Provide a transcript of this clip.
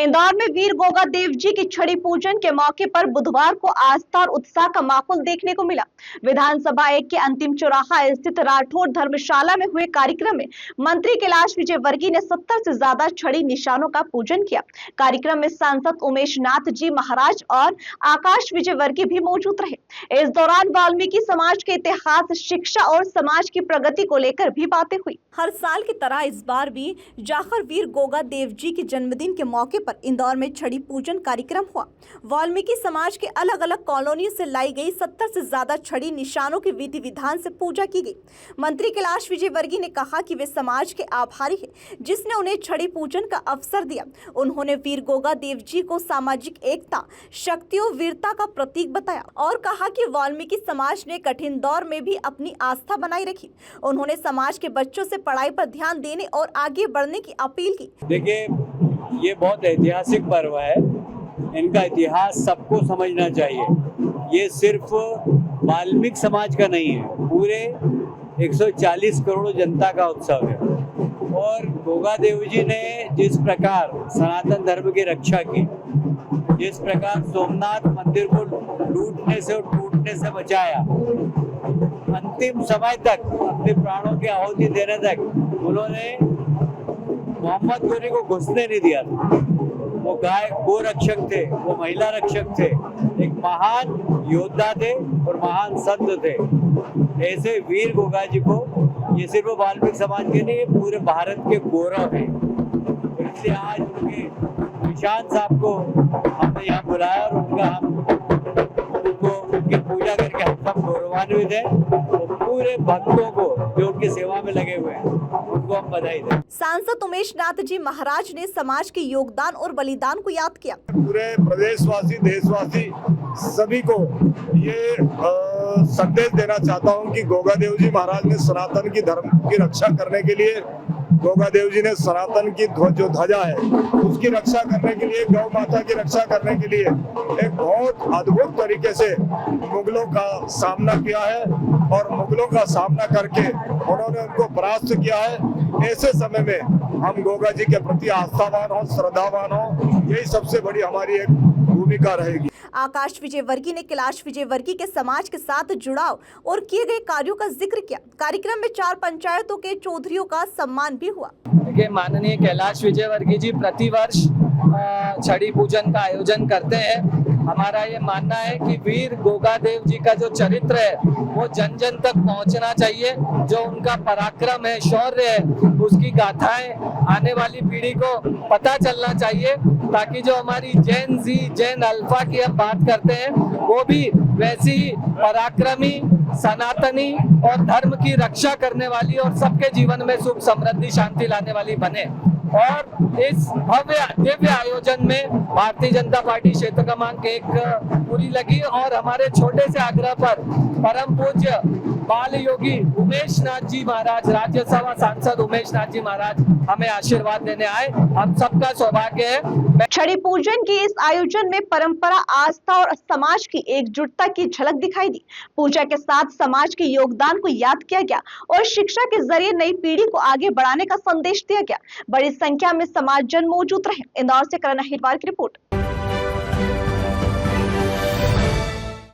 इंदौर में वीर गोगा देव जी की छड़ी पूजन के मौके पर बुधवार को आस्था और उत्साह का माहौल देखने को मिला। विधानसभा 1 के अंतिम चौराहा स्थित राठौड़ धर्मशाला में हुए कार्यक्रम में मंत्री कैलाश विजयवर्गीय ने 70 से ज्यादा छड़ी निशानों का पूजन किया। कार्यक्रम में सांसद उमेश नाथ जी महाराज और आकाश विजयवर्गीय भी मौजूद रहे। इस दौरान वाल्मीकि समाज के इतिहास, शिक्षा और समाज की प्रगति को लेकर भी बातें हुई। हर साल की तरह इस बार भी जाखर वीर गोगा देव जी के जन्मदिन के मौके पर इंदौर में छड़ी पूजन कार्यक्रम हुआ। वाल्मीकि समाज के अलग अलग कॉलोनियों से लाई गई 70 से ज्यादा छड़ी निशानों की विधि विधान से पूजा की गई। मंत्री कैलाश विजयवर्गीय ने कहा कि वे समाज के आभारी हैं जिसने उन्हें छड़ी पूजन का अवसर दिया। उन्होंने वीर गोगा देव जी को सामाजिक एकता, शक्ति और वीरता का प्रतीक बताया और कहा कि वाल्मीकि समाज ने कठिन दौर में भी अपनी आस्था बनाई रखी। उन्होंने समाज के बच्चों से पढ़ाई पर ध्यान देने और आगे बढ़ने की अपील की। देखिए, ये बहुत ऐतिहासिक पर्व है। इनका इतिहास सबको समझना चाहिए। ये सिर्फ वाल्मीकि समाज का नहीं है, पूरे 140 करोड़ जनता का उत्सव है। और गोगा देव जी ने जिस प्रकार सनातन धर्म की रक्षा की, जिस प्रकार सोमनाथ मंदिर को लूटने से और टूटने से बचाया, अंतिम समय तक अपने प्राणों की आहुति देने तक उन्होंने मोहम्मद गोरी को घुसने नहीं दिया था। वो गो रक्षक थे, वो महिला रक्षक थे, एक महान योद्धा थे और महान संत थे। ऐसे वीर गोगा जी को ये सिर्फ वाल्मीकि समाज के नहीं, पूरे भारत के गौरव है। इसलिए आज उनके निशान साहब को हमने यहाँ बुलाया और उनकी पूजा करके हम सब गौरवान्वित हैं। और पूरे भक्तों को जो उनकी सेवा में लगे हुए हैं उनको हम बधाई दें। सांसद उमेश नाथ जी महाराज ने समाज के योगदान और बलिदान को याद किया। पूरे प्रदेशवासी, देशवासी सभी को ये संदेश देना चाहता हूँ कि गोगा देव जी महाराज ने सनातन की धर्म की रक्षा करने के लिए, गोगा देव जी ने सनातन की जो ध्वजा है उसकी रक्षा करने के लिए, गौ माता की रक्षा करने के लिए एक बहुत अद्भुत तरीके से मुगलों का सामना किया है और मुगलों का सामना करके उन्होंने उनको परास्त किया है। ऐसे समय में हम गोगा जी के प्रति आस्थावान हो, श्रद्धावान हो, यही सबसे बड़ी हमारी एक भूमिका रहेगी। आकाश विजयवर्गीय ने कैलाश विजयवर्गीय के समाज के साथ जुड़ाव और किए गए कार्यों का जिक्र किया। कार्यक्रम में 4 पंचायतों के चौधरियों का सम्मान भी हुआ। देखिए, माननीय कैलाश विजयवर्गीय जी प्रतिवर्ष छड़ी पूजन का आयोजन करते हैं। हमारा ये मानना है कि वीर गोगा देव जी का जो चरित्र है वो जन जन तक पहुंचना चाहिए। जो उनका पराक्रम है, शौर्य है, उसकी गाथाएं आने वाली पीढ़ी को पता चलना चाहिए, ताकि जो हमारी जैन अल्फा की हम बात करते हैं वो भी वैसी ही पराक्रमी, सनातनी और धर्म की रक्षा करने वाली और सबके जीवन में सुख, समृद्धि, शांति लाने वाली बने। और इस भव्य दिव्य आयोजन में भारतीय जनता पार्टी क्षेत्र क्रमांक 1 पूरी लगी और हमारे छोटे से आग्रह पर परम पूज्य बाल योगी उमेश नाथ जी महाराज, राज्यसभा सांसद उमेश नाथ जी महाराज हमें आशीर्वाद देने आए। हम सबका सौभाग्य है। छड़ी पूजन के इस आयोजन में परंपरा, आस्था और समाज की एकजुटता की झलक दिखाई दी। पूजा के साथ समाज के योगदान को याद किया गया और शिक्षा के जरिए नई पीढ़ी को आगे बढ़ाने का संदेश दिया गया। बड़ी संख्या में समाजजन मौजूद रहे। इंदौर से करण अहिरवार की रिपोर्ट।